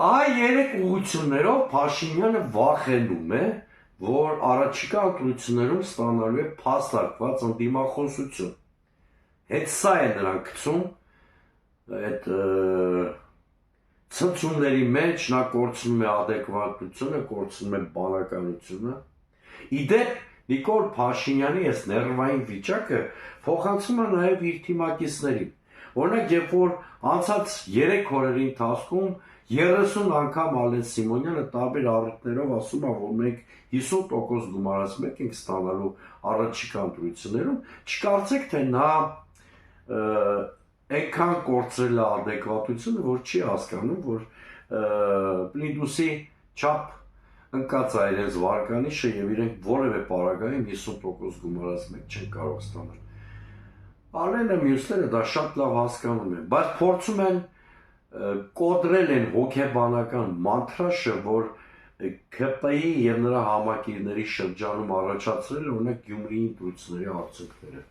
Այ երեք ուղղություններով Փաշինյանը վախենում է, որ առաջիկա ընտրություններում ստանալու է փաստարկված ընդդիմախոսություն։ Հետ սա է նրան գցում այդ ցնցումների մեջ, նա կորցնում է adekvatությունը, կորցնում է բանականությունը։ Իդեպ Նիկոլ Փաշինյանի այս ներվային վիճակը փոխանցում է նաև իր թիմակիցներին։ Օրինակ, երբ որ անցած 3 օրերի ընթացքում 30 անգամ Ալեն Սիմոնյանը տարբեր առիթներով ասում է, որ մենք 50% գումարած ենք ստանալու առաջիկա ընտրություններում, չկարծեք, թե նա այնքան կորցրել է adekvatությունը, որ չի հասկանում, որ Պլիդուսի չափ ընկած է իրենց վարկանիշը եւ իրենք որևէ պարագայում 50% գումարած մեկ չեն կարող ստանալ։ Ալենը մյուսները դա շատ լավ հասկանում են, բայց փորձում են կոտրել են հոգեբանական մանտրաշը, որ ԿՊ-ի եւ նրա համակիրների շրջանում առաջացրել օրինակ Գյումրիի ընտրությունների արդյունքները։